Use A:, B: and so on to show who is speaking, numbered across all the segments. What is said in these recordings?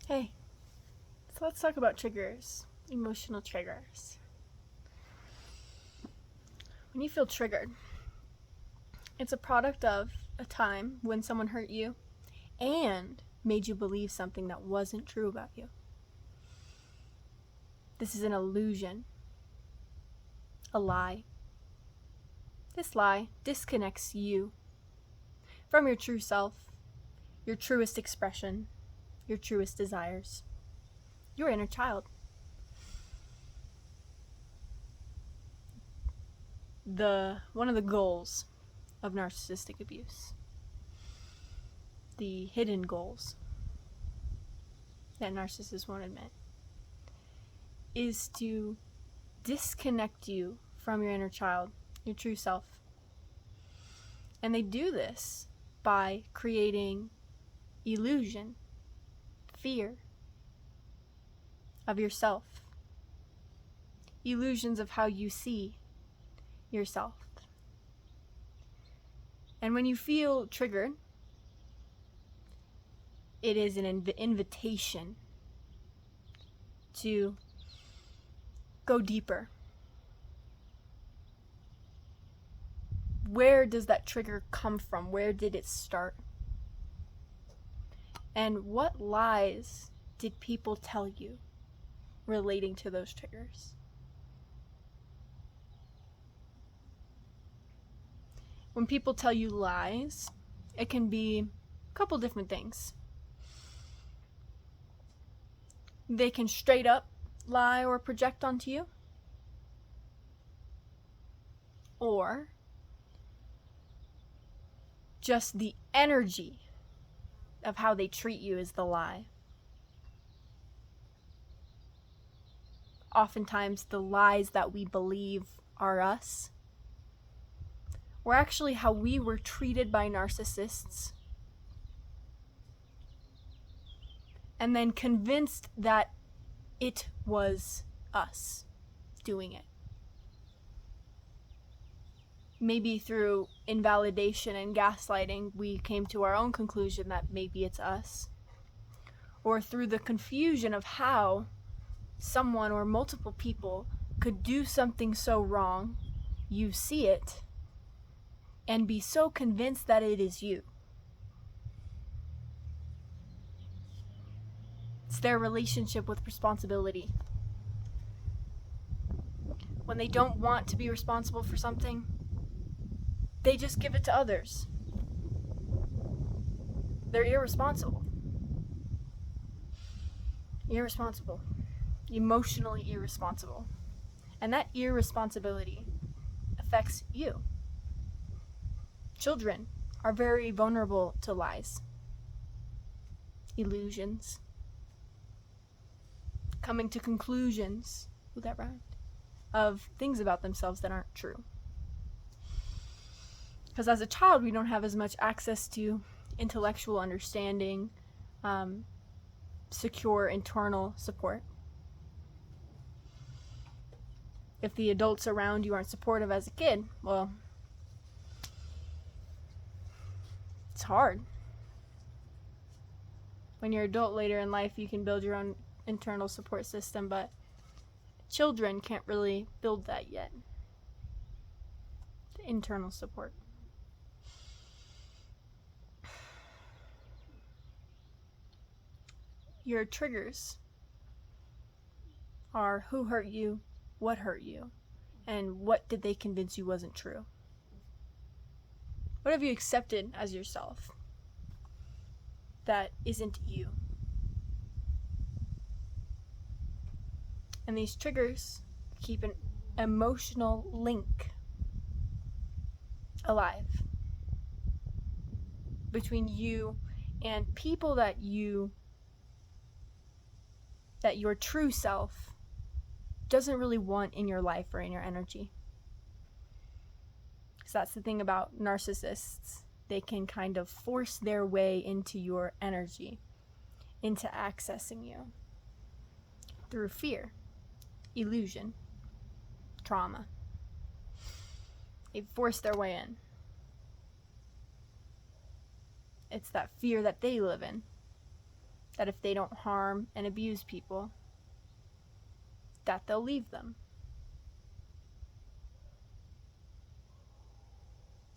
A: Hey, so let's talk about triggers, emotional triggers. When you feel triggered, it's a product of a time when someone hurt you and made you believe something that wasn't true about you. This is an illusion, a lie. This lie disconnects you from your true self, your truest expression, your truest desires, your inner child. One of the goals of narcissistic abuse, the hidden goals that narcissists won't admit, is to disconnect you from your inner child, your true self. And they do this by creating illusion, fear of yourself, illusions of how you see yourself. And when you feel triggered, it is an invitation to go deeper. Where does that trigger come from? Where did it start? And what lies did people tell you relating to those triggers? When people tell you lies, it can be a couple different things. They can straight up lie or project onto you, or just the energy of how they treat you is the lie. Oftentimes, the lies that we believe are us were actually how we were treated by narcissists, and then convinced that it was us doing it. Maybe through invalidation and gaslighting, we came to our own conclusion that maybe it's us. Or through the confusion of how someone or multiple people could do something so wrong, you see it, and be so convinced that it is you. It's their relationship with responsibility. When they don't want to be responsible for something, they just give it to others. They're irresponsible. Irresponsible. Emotionally irresponsible. And that irresponsibility affects you. Children are very vulnerable to lies, illusions, coming to conclusions, of things about themselves that aren't true. Because as a child, we don't have as much access to intellectual understanding, secure internal support. If the adults around you aren't supportive as a kid, well, it's hard. When you're an adult later in life, you can build your own internal support system, but children can't really build that yet. The internal support. Your triggers are who hurt you, what hurt you, and what did they convince you wasn't true. What have you accepted as yourself that isn't you? And these triggers keep an emotional link alive between you and people that your true self doesn't really want in your life or in your energy. Because that's the thing about narcissists. They can kind of force their way into your energy, into accessing you through fear, illusion, trauma. They force their way in. It's that fear that they live in that if they don't harm and abuse people, that they'll leave them.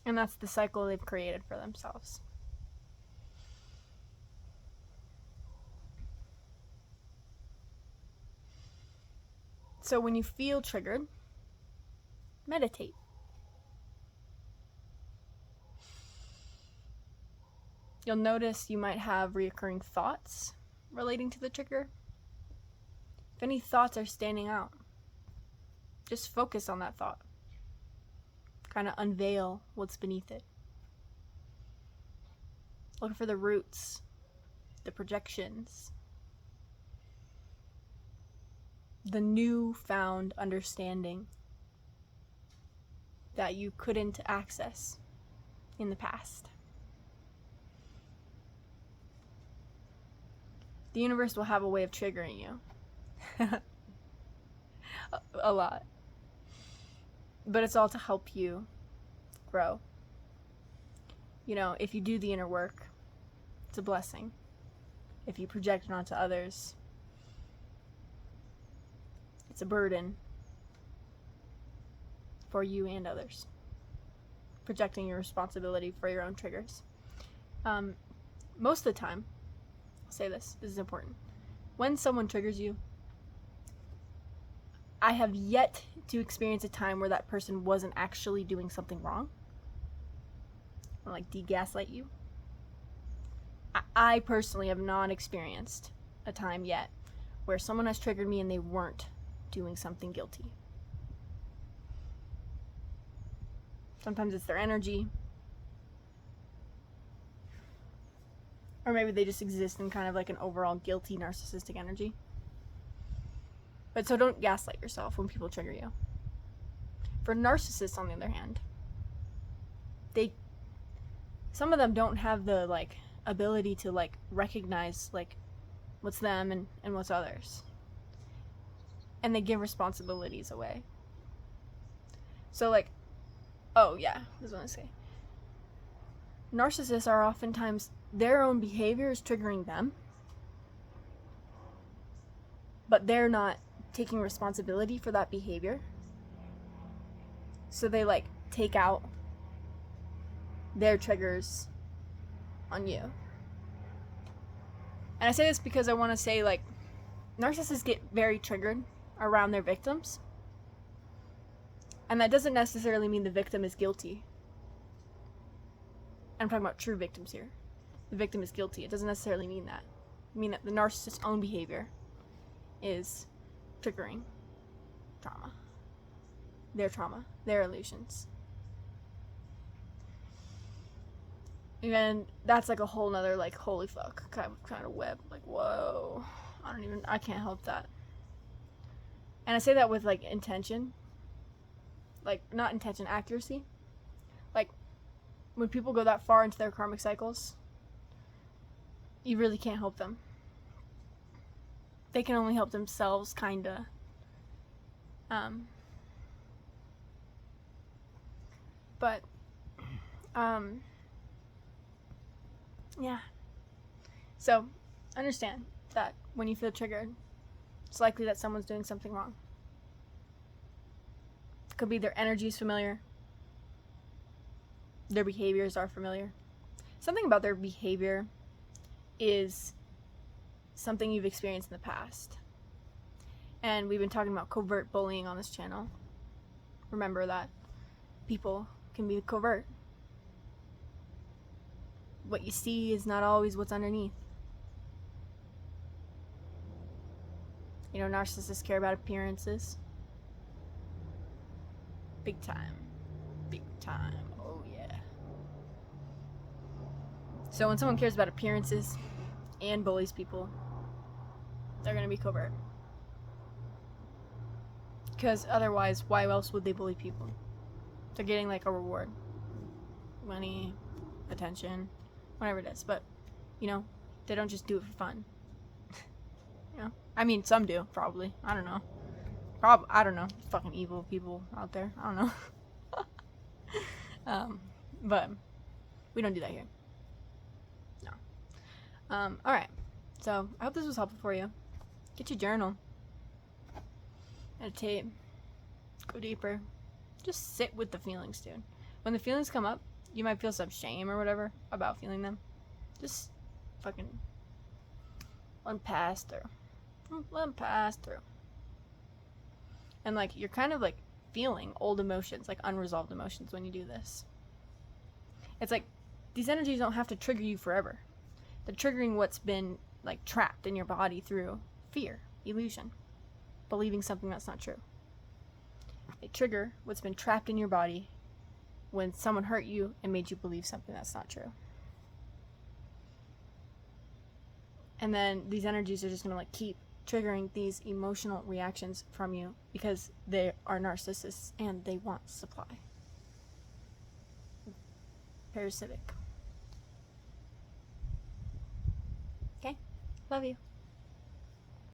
A: And that's the cycle they've created for themselves. So when you feel triggered, meditate. You'll notice you might have reoccurring thoughts relating to the trigger. If any thoughts are standing out, just focus on that thought. Kind of unveil what's beneath it. Look for the roots, the projections, the newfound understanding that you couldn't access in the past. The universe will have a way of triggering you. a lot. But it's all to help you grow. You know, if you do the inner work, it's a blessing. If you project it onto others, it's a burden for you and others. Projecting your responsibility for your own triggers. Most of the time, I'll say this is important. When someone triggers you, I have yet to experience a time where that person wasn't actually doing something wrong. Or like de-gaslight you. I personally have not experienced a time yet where someone has triggered me and they weren't doing something guilty. Sometimes it's their energy. Or maybe they just exist in kind of like an overall guilty narcissistic energy. But so don't gaslight yourself when people trigger you. For narcissists, on the other hand, some of them don't have the like ability to like recognize like what's them and what's others. And they give responsibilities away. So like, oh yeah, this is what I say. Narcissists are oftentimes their own behavior is triggering them, but they're not taking responsibility for that behavior. So they like take out their triggers on you. And I say this because I want to say like narcissists get very triggered around their victims. And that doesn't necessarily mean the victim is guilty. I'm talking about true victims here. The victim is guilty. It doesn't necessarily mean that. I mean that the narcissist's own behavior is triggering trauma, their illusions. And that's like a whole nother like holy fuck kind of web. Like whoa, I can't help that. And I say that with like intention, like not intention, accuracy. Like when people go that far into their karmic cycles, you really can't help them. They can only help themselves, kinda. Yeah. So, understand that when you feel triggered, it's likely that someone's doing something wrong. It could be their energy is familiar. Their behaviors are familiar. Something about their behavior is something you've experienced in the past. And we've been talking about covert bullying on this channel. Remember that people can be covert. What you see is not always what's underneath. You know, narcissists care about appearances. Big time. Big time. Oh yeah. So when someone cares about appearances and bullies people, they're gonna be covert. Because otherwise, why else would they bully people? They're getting like a reward. Money, attention, whatever it is. But, you know, they don't just do it for fun. You know? I mean, some do, probably. I don't know. I don't know. Fucking evil people out there. I don't know. But we don't do that here. No. Alright. So I hope this was helpful for you. Get your journal. Meditate. Go deeper. Just sit with the feelings, dude. When the feelings come up, you might feel some shame or whatever about feeling them. Just fucking let them pass through. Let them pass through. And like, you're kind of like feeling old emotions, like unresolved emotions when you do this. It's like these energies don't have to trigger you forever. They're triggering what's been like trapped in your body through fear, illusion, believing something that's not true. They trigger what's been trapped in your body when someone hurt you and made you believe something that's not true. And then these energies are just gonna like keep triggering these emotional reactions from you because they are narcissists and they want supply. Parasitic. Okay? Love you.